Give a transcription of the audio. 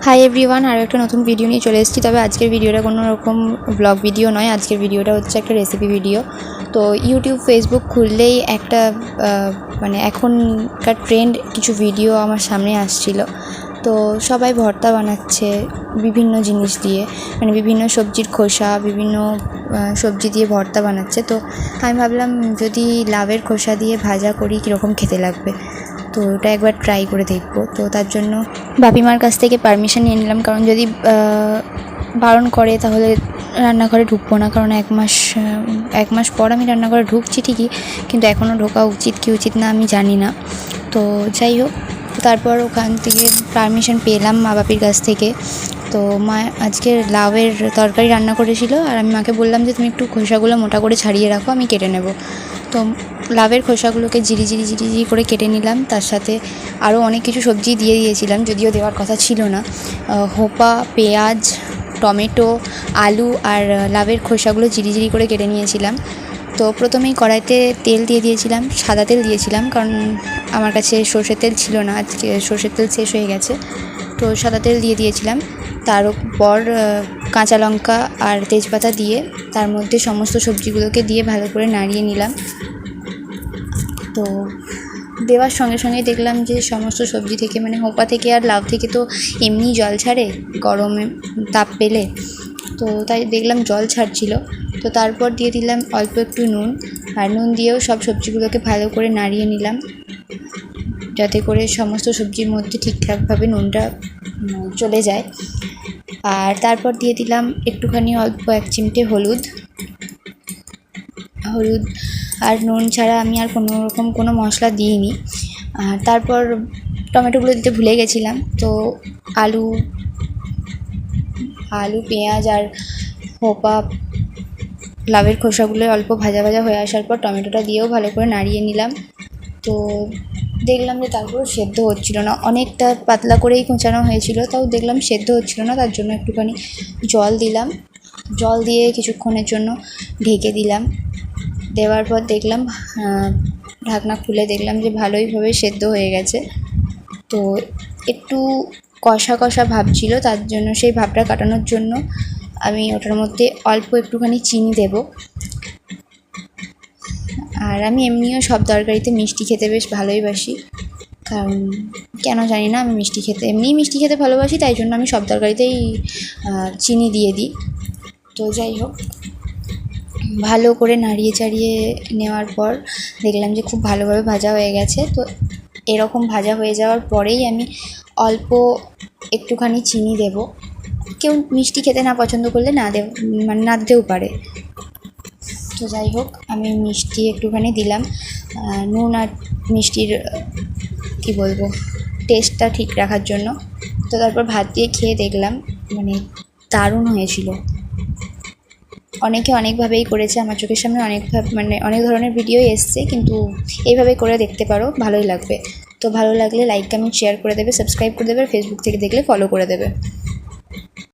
Hi everyone, আরও একটা নতুন ভিডিও নিয়ে চলে এসেছি। তবে আজকের ভিডিওটা কোনো রকম ব্লগ ভিডিও নয়, আজকের ভিডিওটা হচ্ছে একটা রেসিপি ভিডিও। তো ইউটিউব ফেসবুক খুললেই একটা মানে এখনকার ট্রেন্ড কিছু ভিডিও আমার সামনে আসছিল। তো সবাই ভর্তা বানাচ্ছে বিভিন্ন জিনিস দিয়ে, মানে বিভিন্ন সবজির খোসা, বিভিন্ন সবজি দিয়ে ভর্তা বানাচ্ছে। তো আমি ভাবলাম যদি লাউয়ের খোসা দিয়ে ভাজা করি কীরকম খেতে লাগবে, তো ওটা একবার ট্রাই করে দেখবো। তো তার জন্য বাপিমার কাছ থেকে পারমিশন নিয়ে নিলাম, কারণ যদি বারণ করে তাহলে রান্নাঘরে ঢুকবো না। কারণ এক মাস পর আমি রান্নাঘরে ঢুকছি ঠিকই, কিন্তু এখনও ঢোকা উচিত কি উচিত না আমি জানি না। তো যাই হোক, তারপর ওখান থেকে পারমিশন পেলাম মা বাপির কাছ থেকে। তো মা আজকে লাউয়ের তরকারি রান্না করেছিল, আর আমি মাকে বললাম যে তুমি একটু খোসাগুলো মোটা করে ছাড়িয়ে রাখো, আমি কেটে নেব। তো লাউয়ের খোসাগুলোকে জিরি করে কেটে নিলাম। তার সাথে আরও অনেক কিছু সবজি দিয়ে দিয়েছিলাম, যদিও দেওয়ার কথা ছিল না। হোপা, পেঁয়াজ, টমেটো, আলু আর লাউয়ের খোসাগুলো জিরি করে কেটে নিয়েছিলাম। তো প্রথমেই কড়াইতে তেল দিয়ে দিয়েছিলাম, সাদা তেল দিয়েছিলাম, কারণ আমার কাছে সর্ষের তেল ছিল না, আজকে সর্ষের তেল শেষ হয়ে গেছে। তো সাদা তেল দিয়ে দিয়েছিলাম। তারপর কাঁচা লঙ্কা আর তেজপাতা দিয়ে তার মধ্যে সমস্ত সবজিগুলোকে দিয়ে ভালো করে নাড়িয়ে নিলাম। তো দেওয়ার সঙ্গে সঙ্গে দেখলাম যে সমস্ত সবজি থেকে, মানে হোপা থেকে আর লাউ থেকে তো এমনি জল ছাড়ে গরমে তাপ পেলে, তো তাই দেখলাম জল ছাড়ছিল। তো তারপর দিয়ে দিলাম অল্প একটু নুন, আর নুন দিয়েও সব সবজিগুলোকে ভালো করে নাড়িয়ে নিলাম, যাতে করে সমস্ত সবজির মধ্যে ঠিকঠাকভাবে নুনটা চলে যায়। আর তারপর দিয়ে দিলাম একটুখানি অল্প 1 চিমটে হলুদ আর নুন ছাড়া আমি আর কোনো মশলা দিইনি। আর তারপর টমেটোগুলো দিতে ভুলে গেছিলাম। তো আলু, পেঁয়াজ আর হোপা, লাউয়ের খোসাগুলো অল্প ভাজা হয়ে আসার পর টমেটোটা দিয়েও ভালো করে নাড়িয়ে নিলাম। তো দেখলাম যে তারপরও সেদ্ধ হচ্ছিল না, অনেকটা পাতলা করেই কোঁচানো হয়েছিল, তাও দেখলাম সেদ্ধ হচ্ছিল না। তার জন্য একটুখানি জল দিলাম, জল দিয়ে কিছুক্ষণের জন্য ঢেকে দিলাম। দেওয়ার পর দেখলাম ঢাকনা খুলে দেখলাম যে ভালোইভাবে সেদ্ধ হয়ে গেছে। তো একটু কষা ভাব ছিল, তার জন্য সেই ভাবটা কাটানোর জন্য আমি ওটার মধ্যে অল্প একটুখানি চিনি দেব। আর আমি এমনিও সব তরকারিতে মিষ্টি খেতে বেশ ভালোই বাসি, কারণ কেন জানি না, আমি এমনিই মিষ্টি খেতে ভালোবাসি, তাই জন্য আমি সব তরকারিতেই চিনি দিয়ে দিই। তো যাই হোক, ভালো করে নাড়িয়ে চাড়িয়ে নেওয়ার পর দেখলাম যে খুব ভালোভাবে ভাজা হয়ে গেছে। তো এরকম ভাজা হয়ে যাওয়ার পরেই আমি অল্প একটুখানি চিনি দেব। কেউ মিষ্টি খেতে না পছন্দ করলে না দিতেও পারে। তো যাই হোক, আমি মিষ্টি একটুখানি দিলাম, নুন আর মিষ্টির টেস্টটা ঠিক রাখার জন্য। তো তারপর ভাত দিয়ে খেয়ে দেখলাম মানে দারুণ হয়েছিল। অনেকে অনেকভাবেই করেছে, আমার চোখের সামনে অনেক ধরনের ভিডিও এসছে, কিন্তু এইভাবে করে দেখতে পারো, ভালোই লাগবে। তো ভালো লাগলে লাইক, কমেন্ট, শেয়ার করে দেবে, সাবস্ক্রাইব করে দেবে, আর ফেসবুক থেকে দেখলে ফলো করে দেবে।